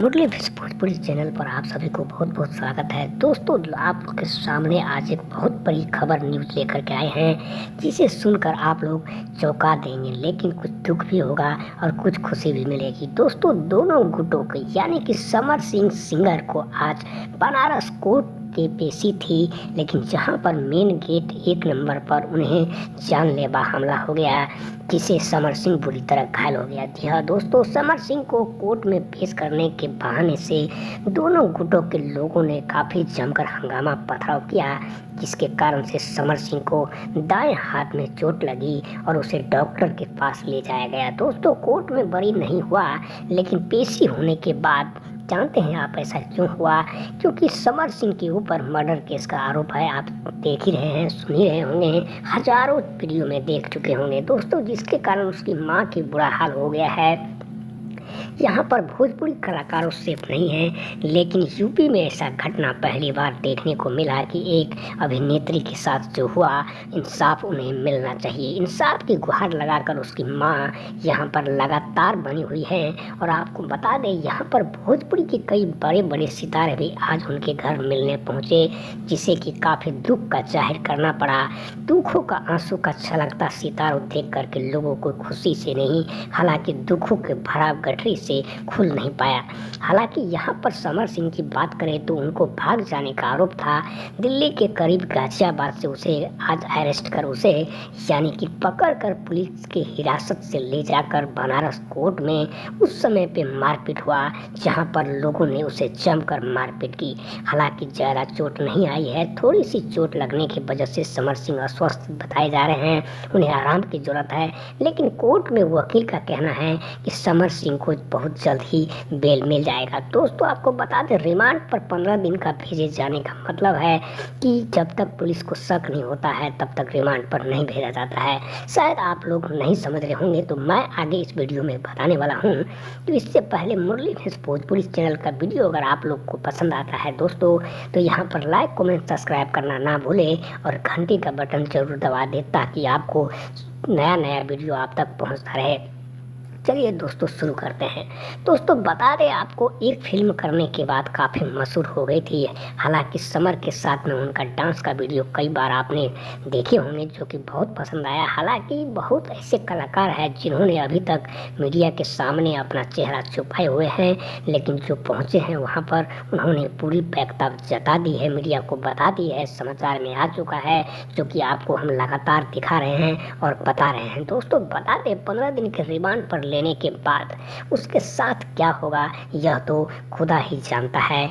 मुरली Bhojpuri channel पर आप सभी को बहुत बहुत स्वागत है। दोस्तों, आप लोग के सामने आज एक बहुत बड़ी खबर न्यूज़ लेकर के आए हैं, जिसे सुनकर आप लोग चौंका देंगे, लेकिन कुछ दुख भी होगा और कुछ खुशी भी मिलेगी। दोस्तों, दोनों गुटों को यानी कि समर सिंह सिंगर को आज बनारस कोर्ट की पेशी थी, लेकिन जहां पर मेन गेट 1 नंबर पर उन्हें जानलेवा हमला हो गया, जिसे समर सिंह बुरी तरह घायल हो गया। जी हाँ दोस्तों, समर सिंह को कोर्ट में पेश करने के बहाने से दोनों गुटों के लोगों ने काफ़ी जमकर हंगामा पथराव किया, जिसके कारण से समर सिंह को दाएं हाथ में चोट लगी और उसे डॉक्टर के पास ले जाया गया। दोस्तों, कोर्ट में बरी नहीं हुआ, लेकिन पेशी होने के बाद जानते हैं आप ऐसा क्यों हुआ? क्योंकि समर सिंह के ऊपर मर्डर केस का आरोप है। आप देख ही रहे हैं, सुन ही रहे होंगे, हजारों वीडियो में देख चुके होंगे दोस्तों, जिसके कारण उसकी माँ की बुरा हाल हो गया है। यहाँ पर भोजपुरी कलाकारों सिर्फ नहीं है, लेकिन यूपी में ऐसा घटना पहली बार देखने को मिला कि एक अभिनेत्री के साथ जो हुआ, इंसाफ उन्हें मिलना चाहिए। इंसाफ की गुहार लगाकर उसकी माँ यहाँ पर लगातार बनी हुई है। और आपको बता दें, यहाँ पर भोजपुरी के कई बड़े बड़े सितारे भी आज उनके घर मिलने पहुँचे, जिसे कि काफ़ी दुख का जाहिर करना पड़ा। दुखों का आंसू का छलकता सितारों देख करके लोगों को खुशी से नहीं, हालांकि दुखों के भरा गठरी से खुल नहीं पाया। हालांकि यहाँ पर समर सिंह की बात करें तो उनको भाग जाने का आरोप था। दिल्ली के करीब गाजियाबाद से उसे आज अरेस्ट कर उसे यानी कि पकड़कर पुलिस की हिरासत से ले जाकर बनारस कोर्ट में उस समय पे मारपीट हुआ, जहाँ पर लोगों ने उसे जमकर मारपीट की। हालांकि ज़्यादा चोट नहीं आई है, थोड़ी सी चोट लगने की वजह से समर सिंह अस्वस्थ बताए जा रहे हैं, उन्हें आराम की जरूरत है। लेकिन कोर्ट में वकील का कहना है कि समर सिंह को बहुत जल्द ही बेल मिल जाएगा। दोस्तों, आपको बता दें, रिमांड पर 15 दिन का भेजे जाने का मतलब है कि जब तक पुलिस को शक नहीं होता है तब तक रिमांड पर नहीं भेजा जाता है। शायद आप लोग नहीं समझ रहे होंगे, तो मैं आगे इस वीडियो में बताने वाला हूँ। तो इससे पहले मुरली भोजपुरी चैनल का वीडियो अगर आप लोग को पसंद आता है दोस्तों, तो यहाँ पर लाइक कमेंट सब्सक्राइब करना ना भूलें और घंटी का बटन जरूर दबा दें, ताकि आपको नया नया वीडियो आप तक पहुँचता रहे। चलिए दोस्तों, शुरू करते हैं। दोस्तों, बता दें आपको, एक फिल्म करने के बाद काफ़ी मशहूर हो गई थी। हालांकि समर के साथ में उनका डांस का वीडियो कई बार आपने देखे होंगे, जो कि बहुत पसंद आया। हालांकि बहुत ऐसे कलाकार हैं जिन्होंने अभी तक मीडिया के सामने अपना चेहरा छुपाए हुए हैं, लेकिन जो पहुँचे हैं वहाँ पर उन्होंने पूरी बैकता जता दी है, मीडिया को बता दी है, समाचार में आ चुका है, जो कि आपको हम लगातार दिखा रहे हैं और बता रहे हैं। दोस्तों, बता दें, 15 दिन के रिमांड पर लेने के बाद उसके साथ क्या होगा, यह तो खुदा ही जानता है।